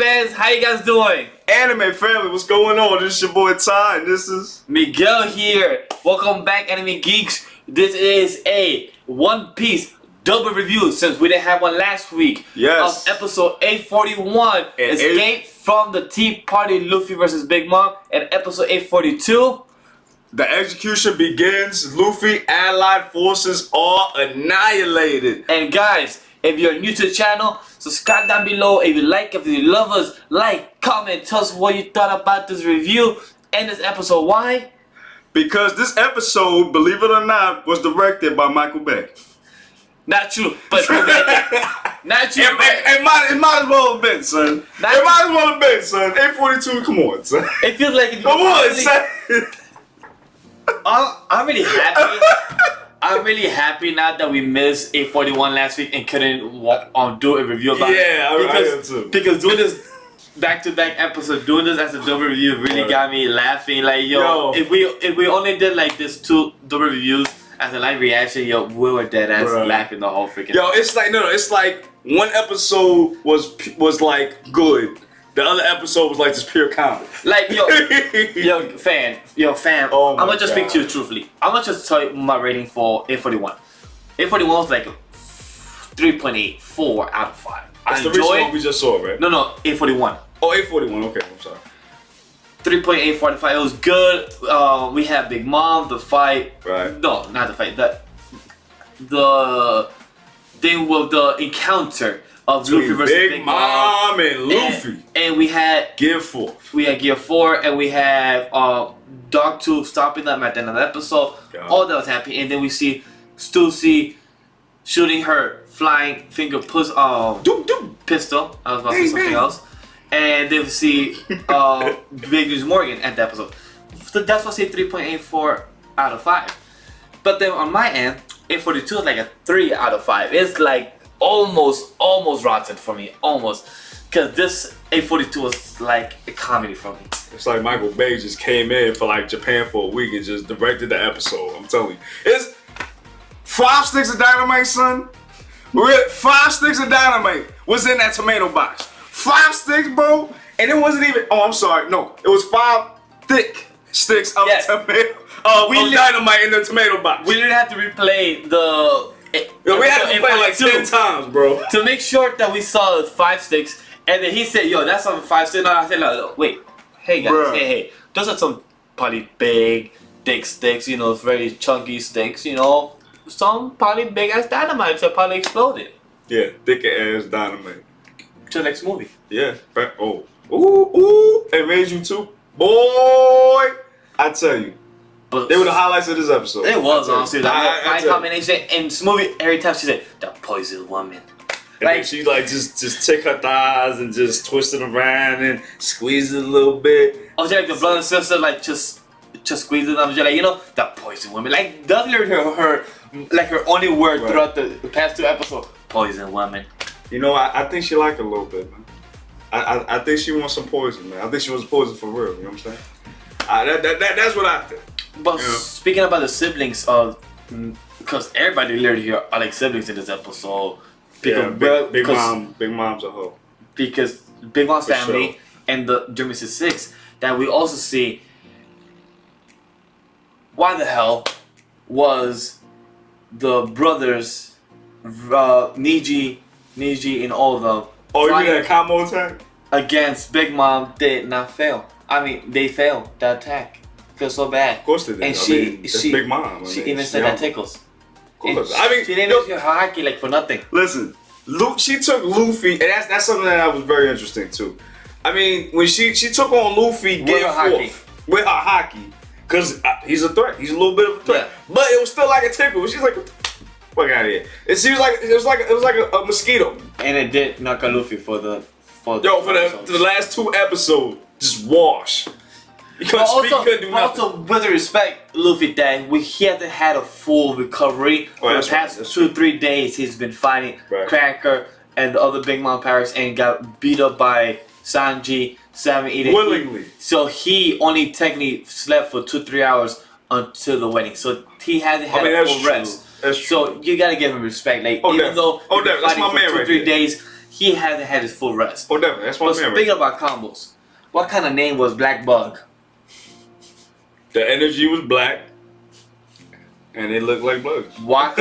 fans, how you guys doing? Anime family, what's going on? This is your boy Ty, and this is Miguel here. Welcome back, Anime Geeks. This is a One Piece double review since we didn't have one last week. Yes. Of episode 841, Escape from the Tea Party, Luffy versus Big Mom, and episode 842. the execution begins. Luffy allied forces are annihilated. And guys, if you're new to the channel, subscribe down below. If you like, if you love us, like, comment, tell us what you thought about this review and this episode. Why? Because this episode, believe it or not, was directed by Micheal Bay. Not true, but not true. It might as well have been, son. It might as well have been, son. 842, come on, son. It feels like if come on, son. I'm really happy. I'm really happy now that we missed 841 last week and couldn't do a review about it. Yeah, I am too. Because doing this back-to-back episode, doing this as a double review really got me laughing. Like, yo, if we only did like this 2 double reviews as a live reaction, yo, we were dead ass laughing the whole freaking. Yo, it's like it's like one episode was like good. The other episode was like just pure comedy. Like, yo, fam. Oh I'm gonna just God. speak to you truthfully. I'm gonna just tell you my rating for 841. 841 was like 3.84 out of 5. That's the recent one we just saw, right? No, 841. Oh, 841. Okay, I'm sorry. 3.84 out of 5. It was good. We had Big Mom, the fight. Right. No, not the fight. The thing with the encounter of Luffy versus Big Mom and Luffy. And we had Gear 4. We had Gear 4, and we have Dogtooth stopping them at the end of the episode. God. All that was happy, and then we see Stussy shooting her flying finger pistol. I was about to say something else. And then we see Big News Morgan at the episode. So that's why I say 3.84 out of 5. But then on my end, 842 is like a 3 out of 5. It's like almost rotten for me, almost. Because this 842 was like a comedy for me. It's like Micheal Bay just came in for like Japan for a week and just directed the episode. I'm telling you, it's 5 sticks of dynamite, son. 5 sticks of dynamite was in that tomato box. 5 sticks, bro, and it wasn't even. Oh, I'm sorry. No, it was 5 thick sticks of tomato. Of dynamite in the tomato box. We literally have to replay the. We had to play like 10 times, bro, to make sure that we saw the 5 sticks. And then he said, "Yo, that's some 5 sticks." No, I said, "No, wait, hey guys, Bruh. hey, those are some probably big, thick sticks. You know, very chunky sticks. You know, some probably big ass dynamites that probably exploded." Yeah, thick ass dynamite. To the next movie. Yeah. Ooh, it made you too, boy. I tell you, But they were the highlights of this episode. it was honestly that I fine combination in this movie. Every time she said, "The poison woman." And like she like just take her thighs and just twist it around and squeeze it a little bit. Oh, like the brother and sister like just squeezing them. Just like, you know, that poison woman. Like that's literally her only word throughout the past 2 episodes. Poison woman. You know, I think she like it a little bit, man. I think she wants some poison, man. I think she wants poison for real. You know what I'm saying? That's what I think. But speaking about the siblings of, because everybody literally here are like siblings in this episode. Big Mom's a hoe. Because Big Mom's For family sure. and the Germa 6 that we also see. Why the hell was the brothers Niji and all of them? Oh, you mean that combo attack? Against Big Mom did not fail. I mean, they failed that attack. Feels so bad. Of course they did. And that's Big Mom. She even said that tickles. Of course. She didn't use her haki like for nothing. Listen, she took Luffy, and that's something that was very interesting too. I mean, when she took on Luffy, with her haki, because he's a threat. He's a little bit of a threat, but it was still like a tickle. She's like, "Fuck out of here!" It seems like it was like a mosquito. And it did knock out Luffy for the last 2 episodes, just wash. Because couldn't do nothing. Also, with respect, Luffy, that he hasn't had a full recovery for the past 2-3 days. He's been fighting Cracker and the other Big Mom pirates and got beat up by Sanji, 7-8. Willingly. So he only technically slept for 2-3 hours until the wedding. So he hasn't had a full rest. That's true. So you gotta give him respect. Like even though that's my man for 2-3 days, he hasn't had his full rest. Oh, definitely. That's what But I'm saying. speaking about combos, what kind of name was Black Bug? The energy was black, and it looked like bugs. Why?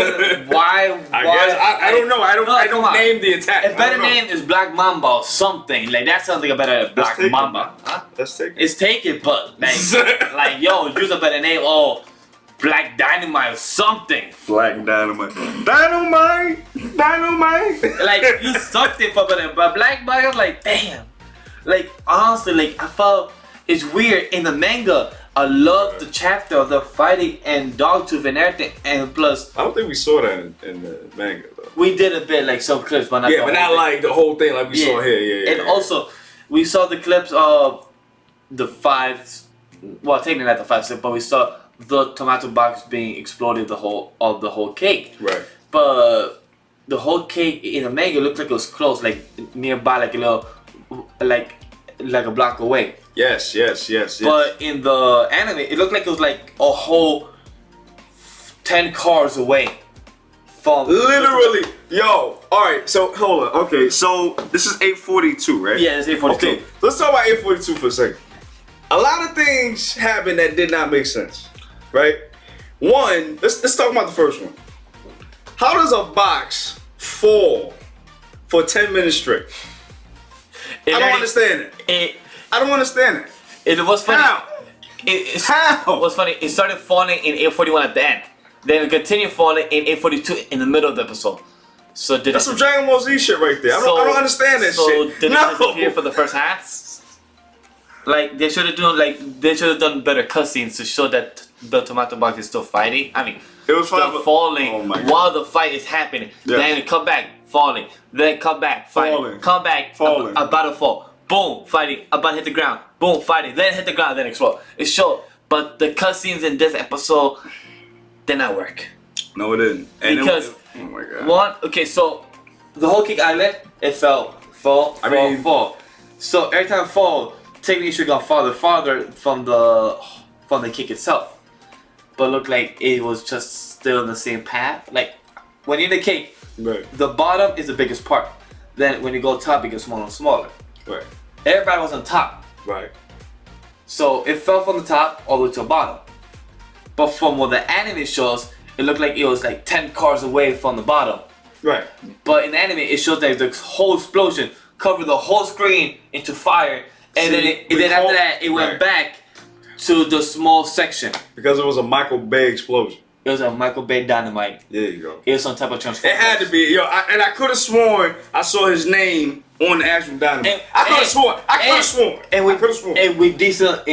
Why? I guess I don't know. I don't name the attack. A better name is Black Mamba or something. Like that sounds like a better Black Mamba. Huh? Let's take it. It's take it, but like yo, use a better name. Oh, Black Dynamite or something. Black Dynamite. Dynamite. Like use something for better. But Black Bug, I'm like damn. Like honestly, like I felt it's weird in the manga. I love the chapter of the fighting and Dogtooth and everything, and plus I don't think we saw that in the manga though. we did a bit like some clips, but not but not like the whole thing like we saw here. Yeah. And also, we saw the clips of the 5. Well, technically not the 5 steps, but we saw the tomato box being exploded. The whole cake. Right. But the whole cake in the manga looked like it was close, like nearby, like a little, like a block away. Yes. But in the anime, it looked like it was like a whole 10 cars away from. Literally, yo. All right, so hold on. Okay, so this is 842, right? Yeah, it's 842. Okay, let's talk about 842 for a second. A lot of things happened that did not make sense, right? One, let's talk about the first one. How does a box fall for 10 minutes straight? I don't understand it. I don't understand it. It was funny. How? How? It was funny. It started falling in 841 at the end. Then it continued falling in 842 in the middle of the episode. So did That's some Dragon Ball Z shit right there. I don't understand that shit. So did it disappear for the first half? Like they should have done better cutscenes to show that the tomato box is still fighting. I mean, it was still falling while the fight is happening. Yeah. Then it come back, falling. Then come back, fighting. Falling. Come back, falling. About to fall. Boom, fighting. About to hit the ground. Boom, fighting. Then hit the ground. Then explode. It's short, but the cutscenes in this episode did not work. No, it didn't. And Because oh my god. Okay, so the whole Cake Island, it fall. So every time it fall, technically it should go farther from the cake itself. But looked like it was just still in the same path. Like when you're in the cake, Right. the bottom is the biggest part. Then when you go top, it gets smaller and smaller. Right. Everybody was on top. Right. So it fell from the top all the way to the bottom. But from what the anime shows, it looked like it was like 10 cars away from the bottom. Right. But in the anime, it shows that the whole explosion covered the whole screen into fire, and then after that, it went back to the small section. Because it was a Micheal Bay explosion. It was a Micheal Bay Dynamite. There you go. It was some type of transformer. It had to be, yo. And I could have sworn I saw his name on the actual dynamite. I could have sworn. I could have sworn. And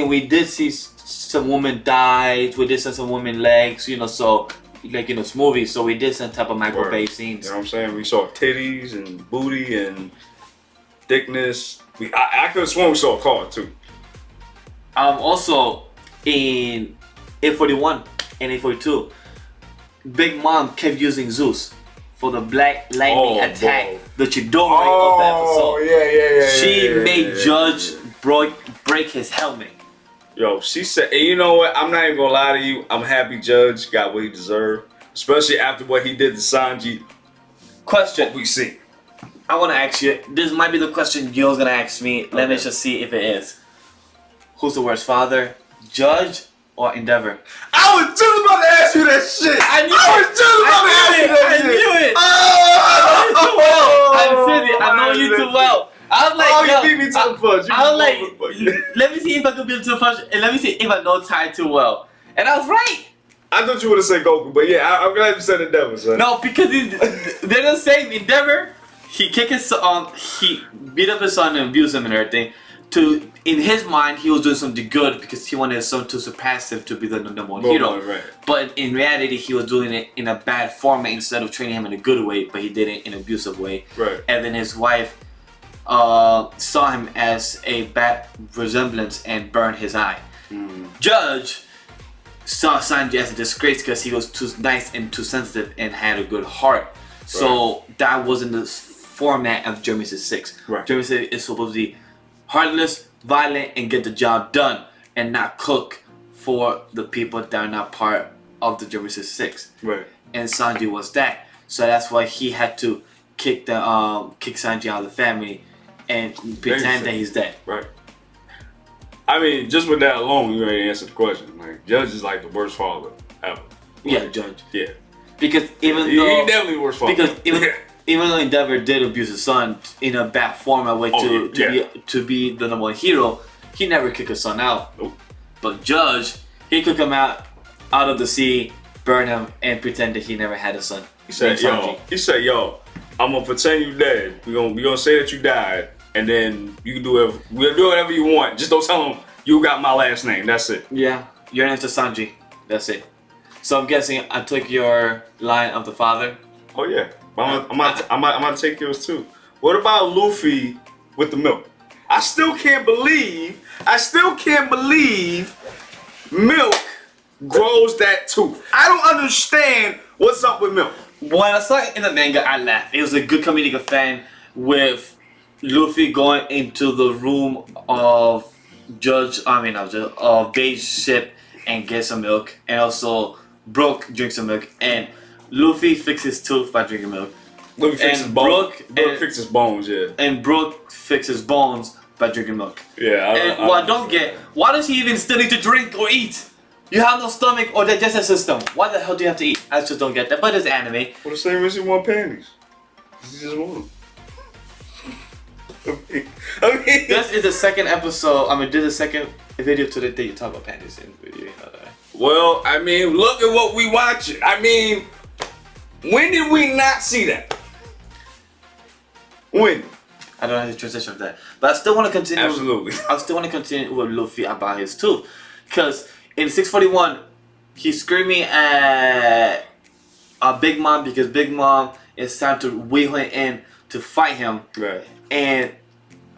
we did see some women die. We did see some women legs. You know, so like in this movie, so we did some type of Micheal Bay scenes. You know what I'm saying? We saw titties and booty and thickness. I could have sworn we saw a car too. Also in 841 and 842, Big Mom kept using Zeus for the Black Lightning attack, the Chidori of the episode. Oh yeah. She made Judge break his helmet. Yo, she said, and you know what? I'm not even gonna lie to you. I'm happy Judge got what he deserved, especially after what he did to Sanji. Question. What we see. I want to ask you. This might be the question Yo's gonna ask me. Let me just see if it is. Who's the worst father, Judge or Endeavor? I was just about to ask you that shit. I knew it. I know you too well. I was like, you beat me to the punch. I was like, let me see if I could beat him to the punch, and let me see if I know Ty too well. And I was right. I thought you would have said Goku, but yeah, I'm glad you said Endeavor, son. No, because they're the same. Endeavor, he kicked his son, he beat up his son and abused him and everything. In his mind, he was doing something good because he wanted his son to surpass him to be the number one hero. Right. But in reality, he was doing it in a bad format instead of training him in a good way, but he did it in an abusive way. Right. And then his wife saw him as a bad resemblance and burned his eye. Judge saw Sanji as a disgrace because he was too nice and too sensitive and had a good heart. So that wasn't the format of Germa 6. Right. Germa 6 is supposed to be heartless, violent, and get the job done, and not cook for the people that are not part of the Germa 6. Right. And Sanji was that. So that's why he had to kick Sanji out of the family and pretend that he's dead. Right. I mean, just with that alone, you already answered the question. Like, Judge is like the worst father ever. Yeah, Judge. Yeah. Because even he though definitely the worst father. Because even though Endeavor did abuse his son in a bad form, a way to be the number one hero, he never kicked his son out. Nope. But Judge, he took him out of the sea, burn him, and pretend that he never had a son. He said, yo, I'm gonna pretend you dead. We gonna say that you died, and then you can do whatever you want. Just don't tell them you got my last name. That's it. Yeah, your name's Sanji. That's it. So I'm guessing I took your line of the father. Oh yeah, I'm gonna take yours too. What about Luffy with the milk? I still can't believe milk grows that tooth. I don't understand what's up with milk. When I saw it in the manga, I laughed. It was a good comedic effect with Luffy going into the room of Bay's ship and get some milk, and also Brook drinks some milk, and Luffy fixes his tooth by drinking milk. Luffy fixes bones. Brook fixes bones, yeah. And Brook fixes bones by drinking milk. Yeah. I don't get, why does he even still need to drink or eat? You have no stomach or digestive system. Why the hell do you have to eat? I just don't get that. But it's anime. Well, the same reason you want panties. You just want them. I mean, this is the second episode. This is the second video today that you talk about panties in the video. You know that. Well, I mean, look at what we watching. I mean, when did we not see that? When? I don't know how to transition of that. But I still want to continue. Absolutely. I still want to continue with Luffy about his tooth. Because in 641, he's screaming at Big Mom because Big Mom is trying to wheel him in to fight him. Right. And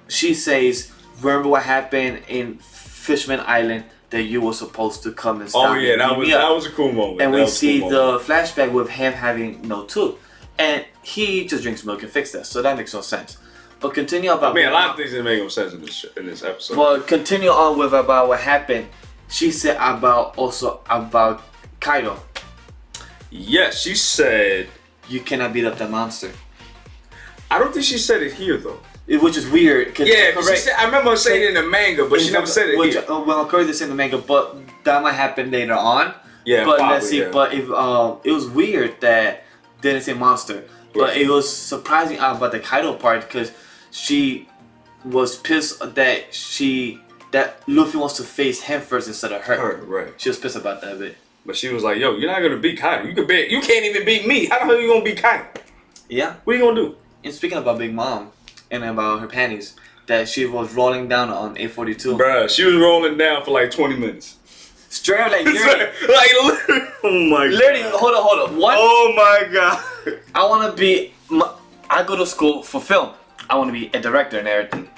she says, remember what happened in Fishman Island that you were supposed to come and stop. Oh yeah, that was a cool moment. And we see the flashback with him having no tooth. And he just drinks milk and fixes that. So that makes no sense. But continue about... I mean, a lot of things didn't make no sense in this episode. Well, continue on with about what happened. She said about Kaido. Yes, she said... You cannot beat up that monster. I don't think she said it here, though. Which is weird. Yeah, she said, I remember her saying it in the manga, but she never said it here. Well, of course it's in the manga, but that might happen later on. Yeah, but probably, let's see. Yeah. But if it was weird that they didn't say monster, but it was surprising about the Kaido part because she was pissed that Luffy wants to face him first instead of her. Right. She was pissed about that a bit. But she was like, "Yo, you're not gonna beat Kaido. You can't even beat me. How the hell you gonna beat Kaido? Yeah. What are you gonna do?" And speaking about Big Mom and about her panties, that she was rolling down on 842. Bruh, she was rolling down for like 20 minutes. Straight up, like literally. Oh my god. Literally, hold on. What? Oh my god. I go to school for film. I want to be a director and everything.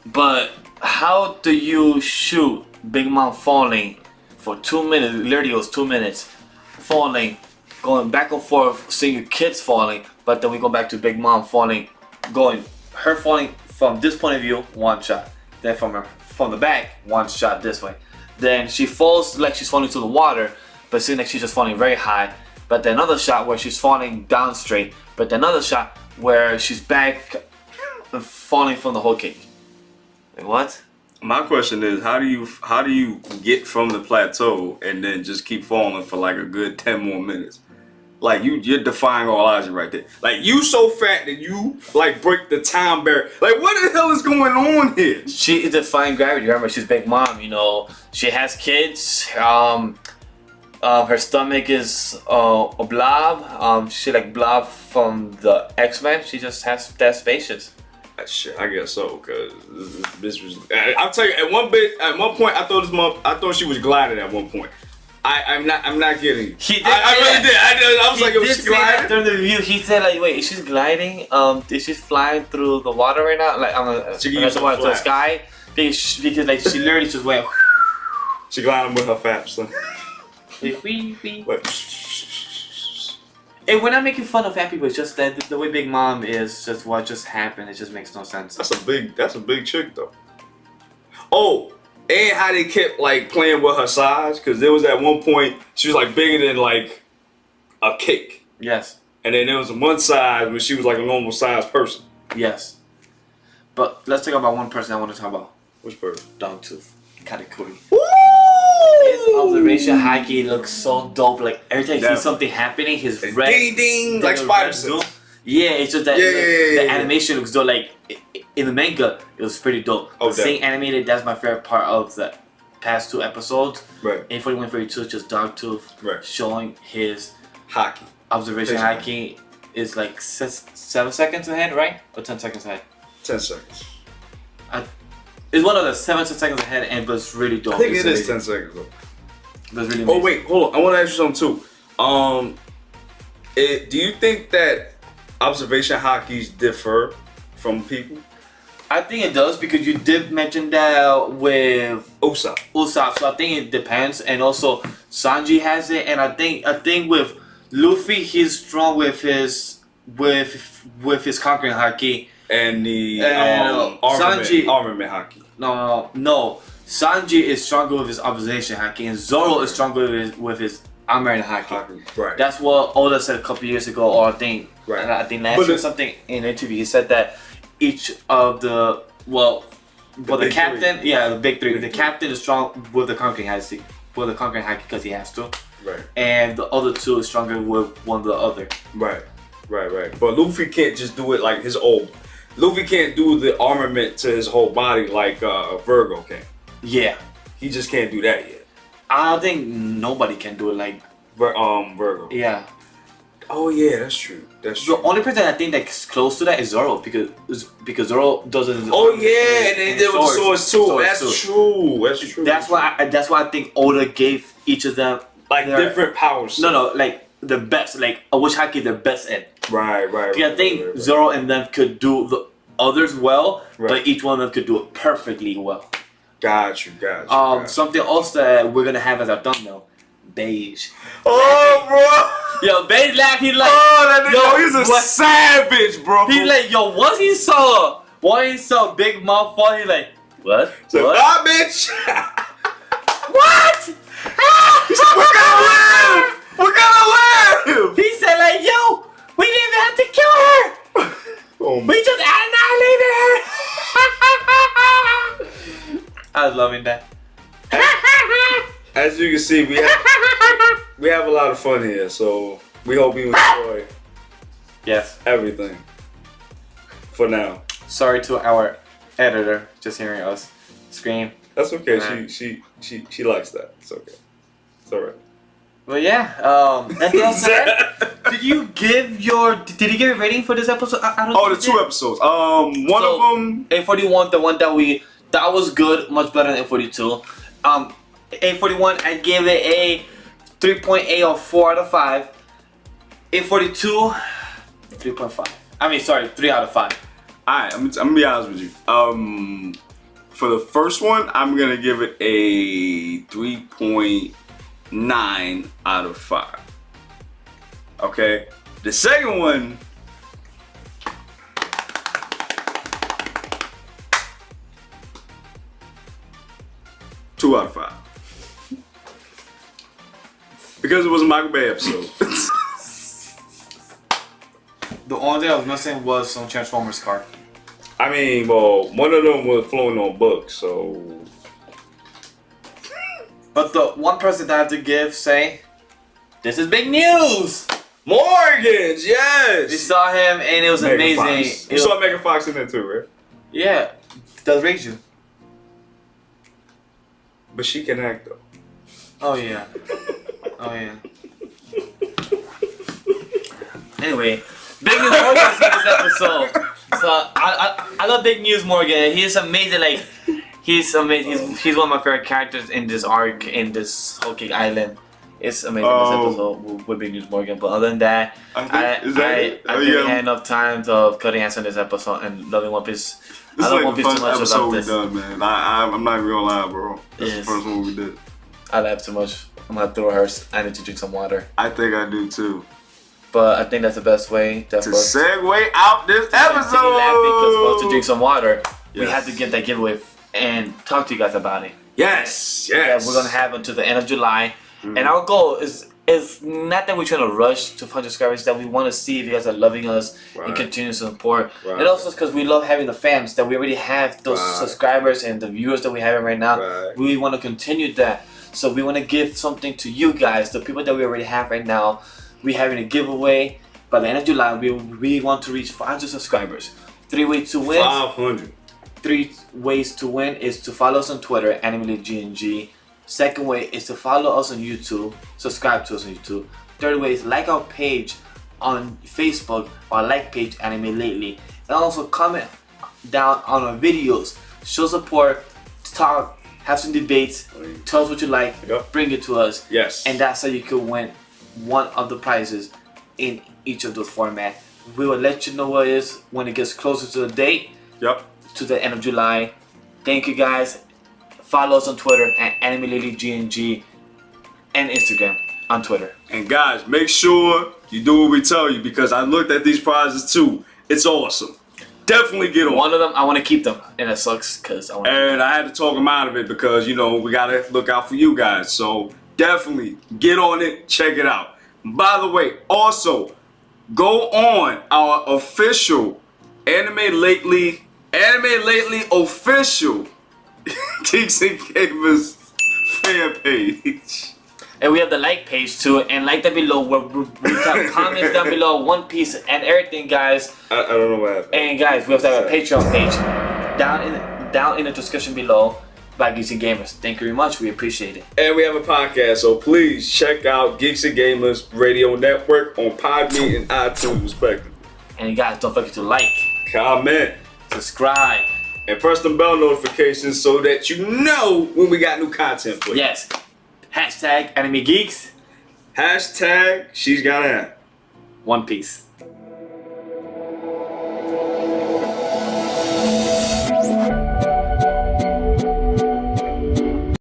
But how do you shoot Big Mom falling for 2 minutes? Literally, it was 2 minutes. Falling, going back and forth, seeing your kids falling. But then we go back to Big Mom falling, her falling from this point of view, one shot. Then from the back, one shot this way. Then she falls like she's falling to the water, but seems like she's just falling very high. But then another shot where she's falling down straight. But then another shot where she's back falling from the whole cake. Like what? My question is, how do you get from the plateau and then just keep falling for like a good 10 more minutes? Like you're defying all logic right there. Like you so fat that you like break the time barrier. Like what the hell is going on here? She is defying gravity. Remember, she's Big Mom. You know, she has kids. Her stomach is a blob. She like Blob from the X-Men. She just has that spacious. Shit, I guess so. Cause this was. I'll tell you. At one point, I thought she was gliding. At one point. I'm not kidding. I really did. I was like, she gliding? During the review, he said like, wait, is she gliding? Is she flying through the water right now? Like, she can use to the sky because like she literally just went. She gliding with her fat son. And we're not making fun of fat people. It's just that the way Big Mom is, just what just happened. It just makes no sense. That's a big chick though. Oh. And how they kept like playing with her size, because there was at one point she was like bigger than like a cake. Yes. and then there was one side when she was like a normal sized person. Yes. But let's talk about one person I want to talk about. Which person? Dogtooth. Katakuri. Woo! His observation haki looks so dope. Like every time you see something happening, his red ding ding like spider sense. Yeah, it's just that the yeah. animation looks dope. Like in the manga, it was pretty dope. Oh, seeing animated, that's my favorite part of the past 2 episodes. Right. In 41, 42 is just Dogtooth showing his haki. Observation haki is like 7 seconds ahead, right? Or 10 seconds ahead? 10 seconds. It's one of the 7 seconds ahead, and but it's really dope. I think it is 10 seconds though. That's really amazing. Oh wait, hold on. I want to ask you something too. Do you think that observation hakis differ from people? I think it does because you did mention that with Usopp. Usopp, so I think it depends, and also Sanji has it, and I think with Luffy he's strong with his conquering haki, and the Sanji armament haki. No. Sanji is stronger with his observation haki, and Zoro is stronger with his armament haki. Right. That's what Oda said a couple years ago, or I think last year something in an interview. He said that each of the the captain, the big three. The captain is strong with the conquering haki, because he has to. Right. And the other 2 is stronger with one of the other. Right. But Luffy can't just do it like his old. Luffy can't do the armament to his whole body like Virgo can. Yeah. He just can't do that yet. I don't think nobody can do it like Virgo. Yeah. Oh yeah, that's true. The only person I think that's close to that is Zoro because Zoro does it. Oh yeah, and they did with the swords too. That's true. That's why I think Oda gave each of them like different powers. No, like the best, like which haki they're best in. Right. I think Zoro and them could do the others well, but each one of them could do it perfectly well. Got you. Something else that we're gonna have as our thumbnail, Beige. Oh, bro. Yo, Beige laugh. He's like, that nigga, he's a savage, bro. He's like, yo, once he saw Big Mouth fall, he's like, what? So, what? Bitch. What? He said, we're gonna live. We're gonna live. He said like, yo, we didn't even have to kill her. We just annihilated her. I was loving that. As you can see, we have a lot of fun here, so we hope you enjoy everything for now. Sorry to our editor just hearing us scream. That's okay. She likes that. It's okay. It's alright. Well, yeah. Anything else to add? Did you give a rating for this episode? I don't the 2 episodes. One of them. A41, the one that was good, much better than A42. A41, I gave it a 3.8 or 4 out of 5. A42, 3.5. I mean, sorry, 3 out of 5. Alright, I'm gonna be honest with you. For the first one, I'm gonna give it a 3.9 out of 5. Okay? The second one, two out of 5. Because it was a Micheal Bay episode. The only thing I was missing was some Transformers car. I mean, well, one of them was floating on books, so. But the one person that I have to say, this is big news! Morgans, yes! We saw him and it was amazing. You saw Megan Fox in there too, right? Yeah, does raise you. But she can act though. Oh yeah. Oh yeah. Anyway, Big News Morgan's in this episode. So I love Big News Morgan. He's amazing. Like he's amazing. He's one of my favorite characters in this arc in this Whole Cake Island. It's amazing this episode with Big News Morgan. But other than that, I think we had enough time of cutting hands on this episode and loving One Piece. This I love is One like Piece the too first much. episode I love we this. done, man. I'm not even gonna lie, bro. That's the first one we did. I laugh too much. I'm gonna throw her. I need to drink some water. I think I do too. But I think that's the best way to segue out this episode. Because for us to drink some water, we had to get that giveaway and talk to you guys about it. Yes. Yeah, we're gonna have until the end of July, and our goal is it's not that we're trying to rush to 500 subscribers, that we want to see if you guys are loving us and Right. continue to support. Right. And also because we love having the fans, that we already have those Right. subscribers and the viewers that we have right now. Right. We want to continue that. So we want to give something to you guys, the people that we already have right now. We're having a giveaway. By the end of July, we want to reach 500 subscribers. 3 ways to win. 500. 3 ways to win is to follow us on Twitter, AnimeLateGNG. Second way is to follow us on YouTube, subscribe to us on YouTube. Third way is like our page on Facebook, our like page Anime Lately. And also comment down on our videos, show support, talk, have some debates, tell us what you like, Yep. bring it to us. Yes. And that's how you could win one of the prizes in each of those formats. We will let you know what it is when it gets closer to the date, Yep. to the end of July. Thank you guys. Follow us on Twitter at AnimeLadyGNG and Instagram on Twitter. And guys, make sure you do what we tell you, because I looked at these prizes too. It's awesome. Definitely get on. One of them, I want to keep them, and it sucks because I want to. And I had to talk them out of it because, you know, we gotta look out for you guys. So definitely get on it, check it out. By the way, also go on our official Anime Lately official Geeks and Gamers fan page. And we have the like page too, and like that below, where we have comments down below, One Piece and everything, guys. I don't know what happened. And guys, we also have a Patreon page down in the description below by Geeks and Gamers. Thank you very much. We appreciate it. And we have a podcast, so please check out Geeks and Gamers Radio Network on Podbean and iTunes, respectively. And guys, don't forget to like, Comment, subscribe. and press the bell notifications so that you know when we got new content for you. Yes. Hashtag Anime Geeks. Hashtag she's got an. One Piece.